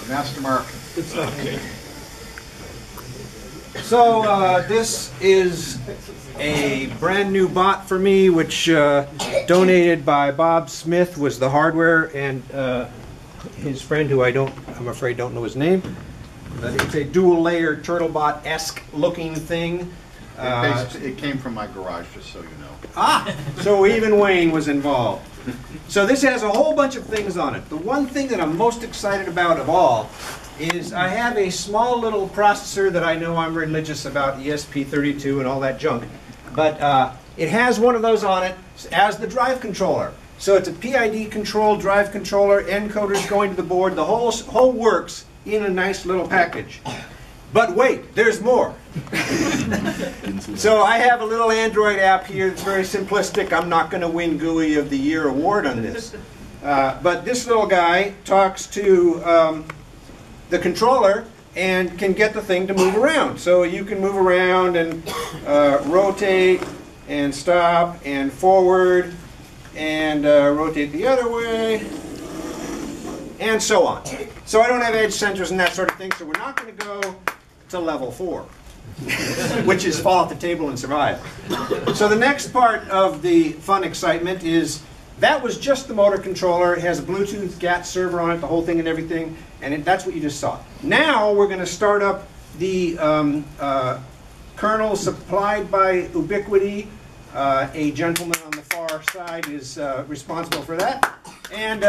Master Mark. Okay. So this is a brand new bot for me, which donated by Bob Smith, was the hardware, and his friend, who I'm afraid don't know his name. But it's a dual layer TurtleBot-esque looking thing. It came from my garage, just so you know. Ah, so even Wayne was involved. So this has a whole bunch of things on it. The one thing that I'm most excited about of all is I have a small little processor that I know I'm religious about, ESP32 and all that junk. But it has one of those on it as the drive controller. So it's a PID controlled drive controller, encoders going to the board, the whole works in a nice little package. But wait, there's more. So I have a little Android app here that's very simplistic. I'm not going to win GUI of the Year award on this. But this little guy talks to the controller and can get the thing to move around. So you can move around and rotate and stop and forward and rotate the other way and so on. So I don't have edge sensors and that sort of thing, so we're not going to go to level 4, which is fall off the table and survive. So the next part of the fun excitement is that was just the motor controller. It has a Bluetooth GAT server on it, the whole thing and everything, and that's what you just saw. Now we're going to start up the kernel supplied by Ubiquiti. A gentleman on the far side is responsible for that. And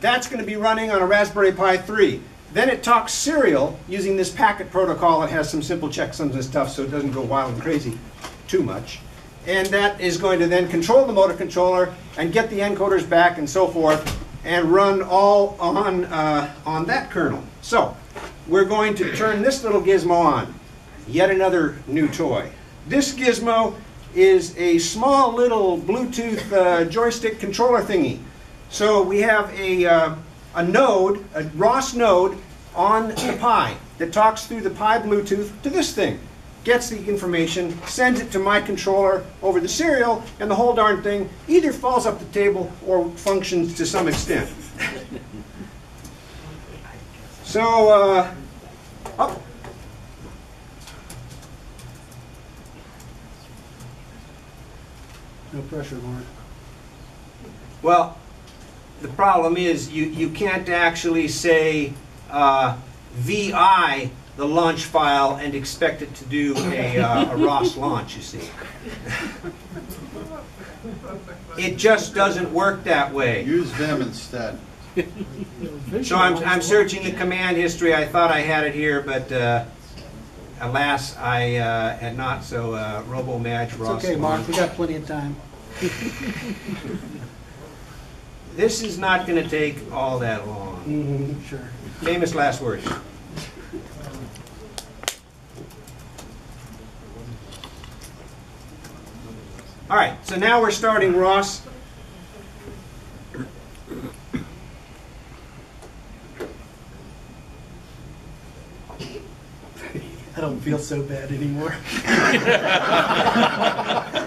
that's going to be running on a Raspberry Pi 3. Then it talks serial using this packet protocol that has some simple checksums and stuff so it doesn't go wild and crazy too much. And that is going to then control the motor controller and get the encoders back and so forth and run all on that kernel. So we're going to turn this little gizmo on. Yet another new toy. This gizmo is a small little Bluetooth joystick controller thingy. So we have a node, a ROS node on the Pi that talks through the Pi Bluetooth to this thing. Gets the information, sends it to my controller over the serial, and the whole darn thing either falls up the table or functions to some extent. So, up. No pressure, Mark. Well, the problem is you can't actually say VI, the launch file, and expect it to do a ROS launch, you see. It just doesn't work that way. Use Vim instead. So I'm searching the command history. I thought I had it here, but alas, I had not. So RoboMatch ROS. It's okay, Mark. We got plenty of time. This is not going to take all that long. Mm-hmm, sure. Famous last words. All right, so now we're starting ROS. I don't feel so bad anymore.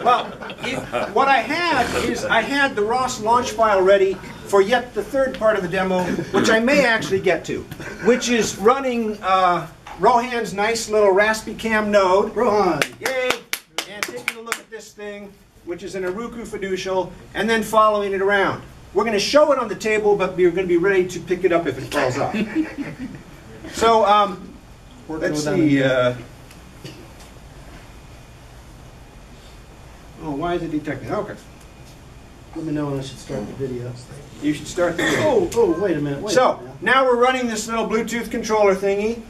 Well, what I had is I had the ROS launch file ready for yet the third part of the demo, which I may actually get to, which is running Rohan's nice little Raspicam node. Rohan! Yay! And taking a look at this thing, which is an Heroku fiducial, and then following it around. We're going to show it on the table, but we're going to be ready to pick it up if it falls off. So, let's see. Oh, why is it detecting? Okay. Let me know when I should start the video. You should start the video. Oh, wait a minute. So, now we're running this little Bluetooth controller thingy,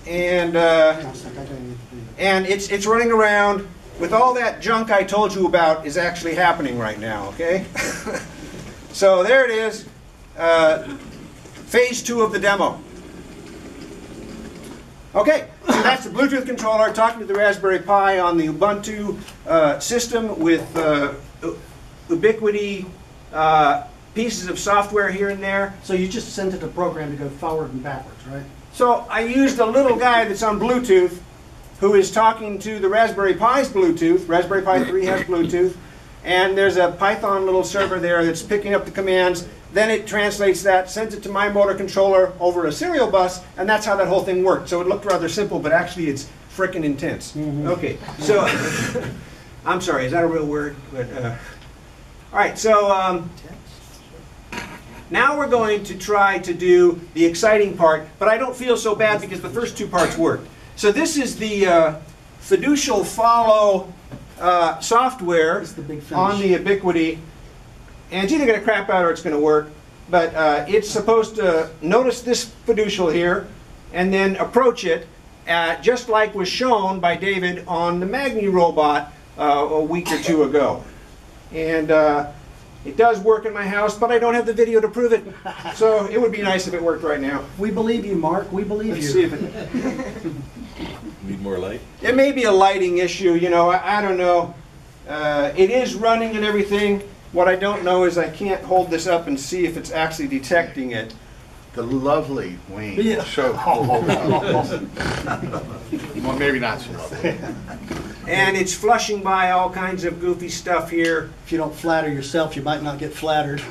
and it's running around with all that junk I told you about is actually happening right now, okay? So there it is, phase 2 of the demo. Okay, so that's the Bluetooth controller talking to the Raspberry Pi on the Ubuntu system with Ubiquiti pieces of software here and there. So you just sent it a program to go forward and backwards, right? So I used a little guy that's on Bluetooth who is talking to the Raspberry Pi's Bluetooth. Raspberry Pi 3 has Bluetooth. And there's a Python little server there that's picking up the commands, then it translates that, sends it to my motor controller over a serial bus, and that's how that whole thing worked. So it looked rather simple, but actually it's frickin' intense. Okay, so, I'm sorry, is that a real word? But, all right, so now we're going to try to do the exciting part, but I don't feel so bad because the first two parts worked. So this is the fiducial follow software It's the big finish. on the Ubiquity. And it's either going to crap out or it's going to work. But it's supposed to notice this fiducial here and then approach it just like was shown by David on the Magni robot a week or two ago. And it does work in my house, but I don't have the video to prove it. So it would be nice if it worked right now. We believe you, Mark. We believe Let's you. see if it... Need more light? It may be a lighting issue, you know, I don't know. It is running and everything. What I don't know is I can't hold this up and see if it's actually detecting it. The lovely Wayne Yeah. show. Well, maybe not so lovely. And it's flushing by all kinds of goofy stuff here. If you don't flatter yourself, you might not get flattered.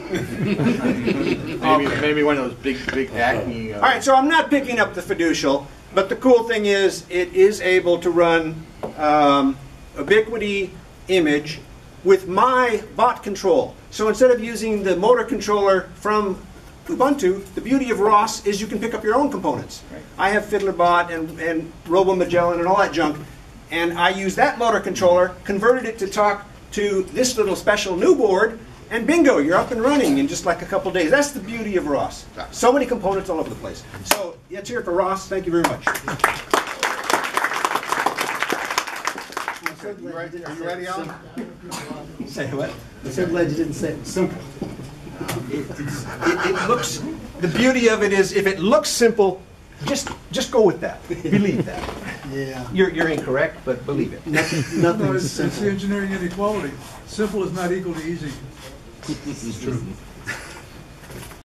Maybe one of those big acne. All right, so I'm not picking up the fiducial, but the cool thing is it is able to run Ubiquity image with my bot control. So instead of using the motor controller from Ubuntu, the beauty of ROS is you can pick up your own components. Right. I have FiddlerBot and RoboMagellan and all that junk, and I use that motor controller, converted it to talk to this little special new board, and bingo, you're up and running in just like a couple days. That's the beauty of ROS. So many components all over the place. So let's hear it for ROS. Thank you very much. Are you ready, Alan? Say what? I'm so glad you didn't say it was simple. It looks, the beauty of it is if it looks simple, just go with that. Believe that. Yeah. You're incorrect, but believe it. Nothing No, is it's the simple. engineering inequality. Simple is not equal to easy. This is true.